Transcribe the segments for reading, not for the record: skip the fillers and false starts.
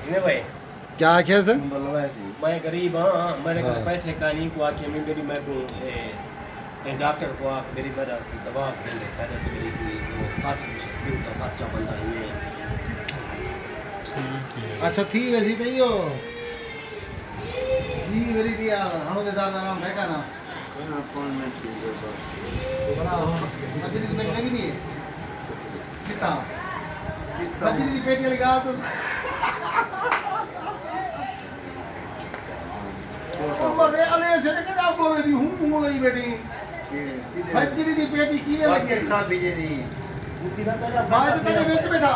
भाई क्या आख्या सर? मैं गरीब हाँ, मेरे को पैसे का नहीं को आके मैं मेरी मैं को डॉक्टर को आके मेरी मेरा दवा दे लेता है तो मेरी वो 60 दिन का सच्चा बंदा ही है। अच्छा थी वैसी नहीं हो जी मेरी दिया हम दे दादा नाम है का ना कौन में ठीक है बस बड़ा मछली की पेटी लगी नहीं है कितना मछली की पेटी लगा तो अरे अरे जने का आप बोले दी हूं लई बेटी मछली की पेटी कीने लगी है खा बीजे दी उठी ना तेरा बाहर तेरे बेच बैठा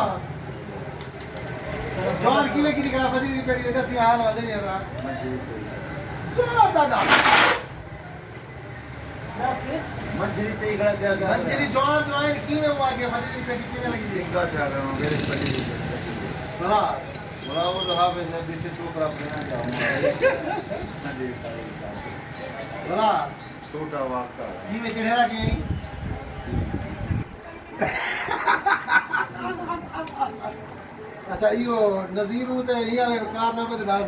जवान कीने की दिखला मछली की पेटी देखा सी हाल वाले नहीं जरा जोर दादा मंजरी चाहिए गला क्या क्या मंजरी जवान कीने हुआ के मछली की पेटी कीने लगी थी क्या जा रहा हूं मेरे मंजरी भला बोला वो तो हां में बीच टोकरा बना जाऊंगा भला छोटा वाका की में चढ़ेला की नहीं अच्छा यो नजीरू ते इया कारनामे ते डाल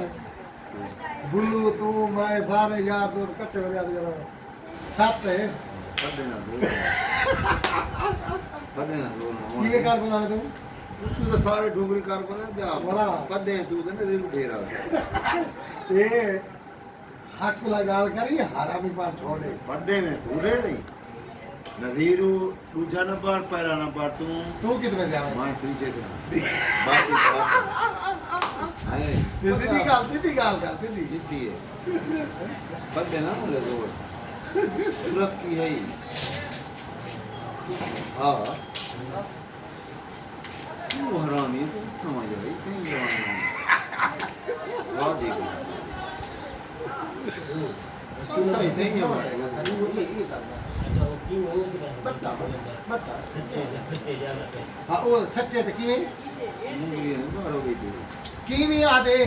बुल्लू तू मैं सारे यार दोस्त इकट्ठे हो जाते जरा छत है पढ़ना दो की में कार बना तू तू तो सारे डोगरी कार बना जा बोला पढ़े तू तो नजीर ढेरा ए हक लगाल करी हरामी पार छोड़े पढ़े में तू रे नहीं नजीरू दूसरा नंबर पहला नंबर तू कितने में जावे मैं तीसरे थे बाकी अरे सीधी गाल कर सीधी जीती है पढ़े ना मुझे रोज सुरख की है हाँ तू हरामी तो समझ रही कहीं जवान वाह देखो सही नहीं है अच्छा वो की वो बता सच्चे ज्यादा थे हां वो सच्चे ते कीवे मुंगली है बारो गई कीवे आदे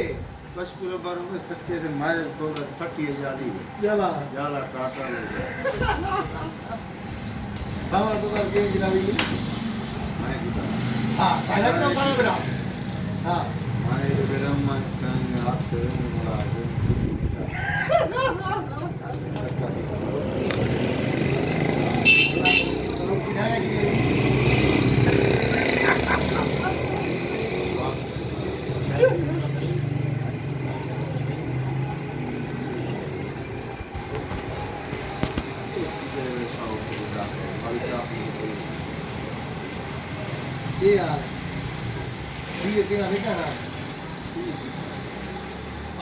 बस पूरे बारो में सच्चे से मारे तो फटी है जाली जाला जाला काटा ले बाबा तो कर के गिरावी मैं किता हां ताला भी तो बेटा हां मारे तो गरम मन का हाथ से मुड़ा ये यार ये तेरा बेटा ना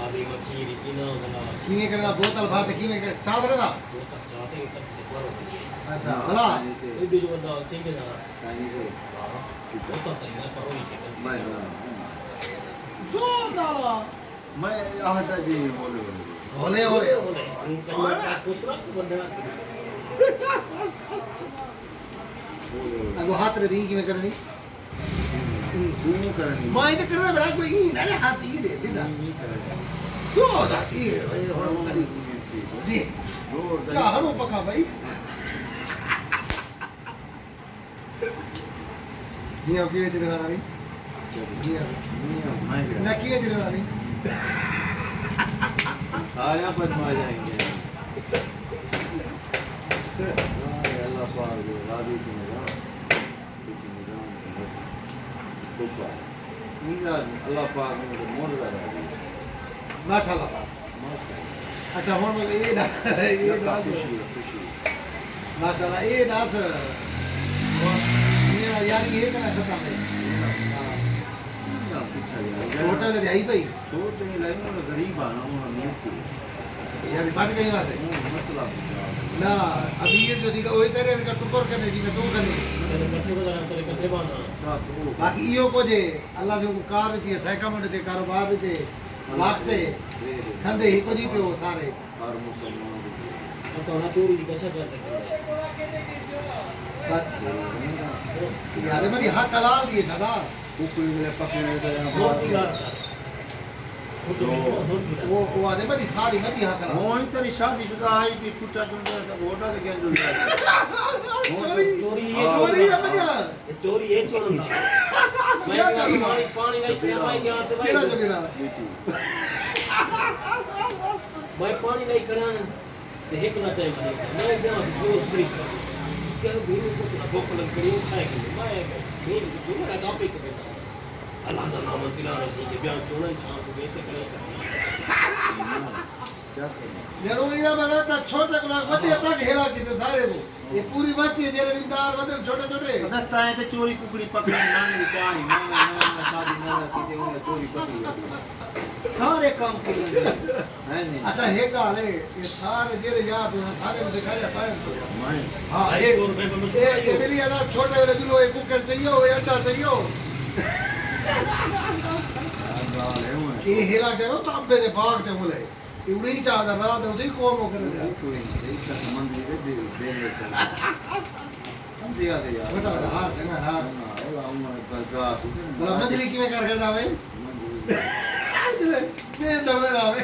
आदि मखीर की ना गला कीने करना बोतल भात कीने के चादर दा वो तक चाहते हैं तक करो अच्छा भला ये भी जो बंदा चाहिए ना कहीं से हां वो तो तैयार करो नहीं के मैं जोर डाला मैं आता जी बोले होले होले इनका पुत्र बंदा अब हाथ रे दी की में करनी तू करनी मैं तो करना बड़ा कोई ना हाथ ही दे दे जोर डाली भाई और करी दे जोर क्या हम पका भाई नहीं अब किने चले वाला नहीं ना किने चले वाला नहीं सारे बदमा जाएंगे अल्लाह पाक राजी सुनेगा किसी ने जान सुपर इंदा अल्लाह पाक ने मोड़ लगा माशाल्लाह अच्छा हुन ये ना खुशी माशाल्लाह ये नास ये यार ये कना खत्म है छोटा ले आई भाई छोटे लाइन में गरीब आना हूं नहीं यार बात कहीं बात है मतलब ना अभी ये जो दिखा वही तेरे का टुकर कर दे जी मैं तू कर बाकी यो को जे अल्लाह जो कार थी साइकामेंट ते कारोबार ते वास्ते खंदे ही को जी पे वो सारे और मुसलमान सोना चोरी कैसे करते बस यार मेरी हक हलाल दिए सदा ऊपर में पकड़ने तो वो आदे मेरी सारी मेरी हक हलाल मोई तेरी शादीशुदा है कि कुत्ता चुन रहा वोटा दे क्या जुड़ चोरी चोरी है बढ़िया चोरी है चोरना क्या कर रहा पानी नहीं पिया मैं क्या तो मेरा जमीरा मैं पानी नहीं करा ना एक ना टाइम मैं क्या जो फ्री क्या बेबी को भूख लग गई खाए के मैं बेबी को ना टॉपिक पे अल्लाह का नाम तिला रही है बयान चोना शाम को बेते करे क्या करें जरूर इना बना था छोटे को बड़े तक हेला की तो सारे वो ये पूरी बात है जेरे दिनदार बदल छोटे छोटे पता ताए ते चोरी कुकड़ी पकड़ी नानी चाही ना शादी ना की ते उन्हें चोरी पकड़ी सारे काम के लिए है नहीं अच्छा हे काले ये सारे जेरे याद है सारे में दिखाया जाता है मैं हां ये मेरी याद छोटे वाले दिलो एक कुकर चाहिए हो अंडा चाहिए हो ये हेला के वो तांबे दे बाग ते बोले इवड़ी चाहता रात है उधर कौन हो करे कोई नहीं इसका संबंध है दे चल हम दिया दे यार बेटा हां चंगा हां वो हम बगा मछली की में कर दावे मैं दबले दावे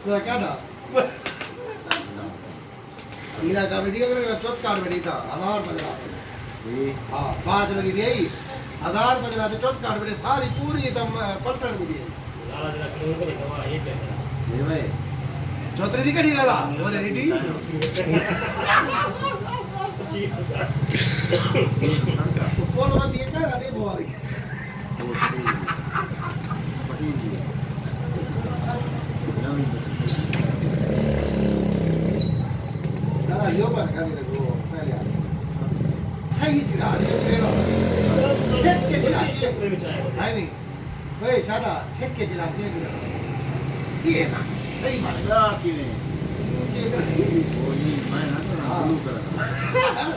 तो काटा इला का वीडियो करे चौथ कार्ड में था आधार बदला हां 5 लगी यही आधार बदला तो चौथ कार्ड में सारी पूरी एकदम पलटन में दी लाला जरा करो करे दवा ये पे ये भाई चौधरी जी कड़ी लाला बोले रेडी बोल मत ये कर अरे बोल ना यो बात कर दे वो पहले सही चला दे तेरा छेक के चला दे है नहीं भाई सादा छेक के चला दे ये ना सही बात क्या की ने वो ये मैं ना ब्लू कलर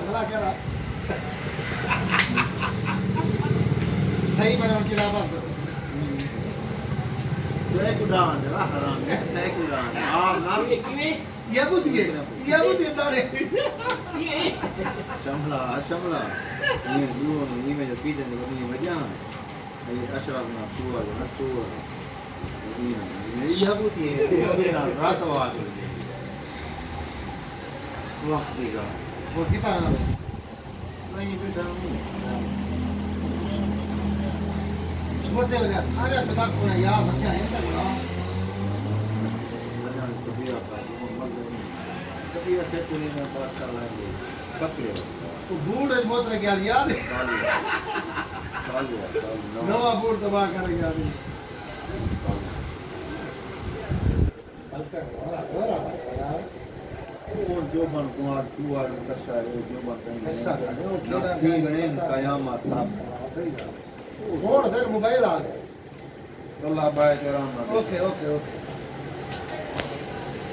भला करा सही बना चला बस तय कुदान है हराम तय कुदान आप ना ये बुद्धि दाड़े शमला ये दुओ ये में जो पीछे ने बनी वजह ये अशरफ ना चुआ ना चुआ ये बुद्धि है मेरा रात वाद वक्त देगा वो कितना है मैं ये बेटा हूं छोटे वाले सारे पता को याद है क्या है ना कभी ऐसे कोई ना बात कर लेंगे पकड़े तो बूढ़ है बहुत रह गया याद है नवा बूढ़ दबा कर याद है हल्का हो रहा और जो बन कुमार छुआ कशा है जो बन ऐसा है वो खेला गए कयामत था और सर मोबाइल आ गया अल्लाह बाय तेरा ओके ओके ओके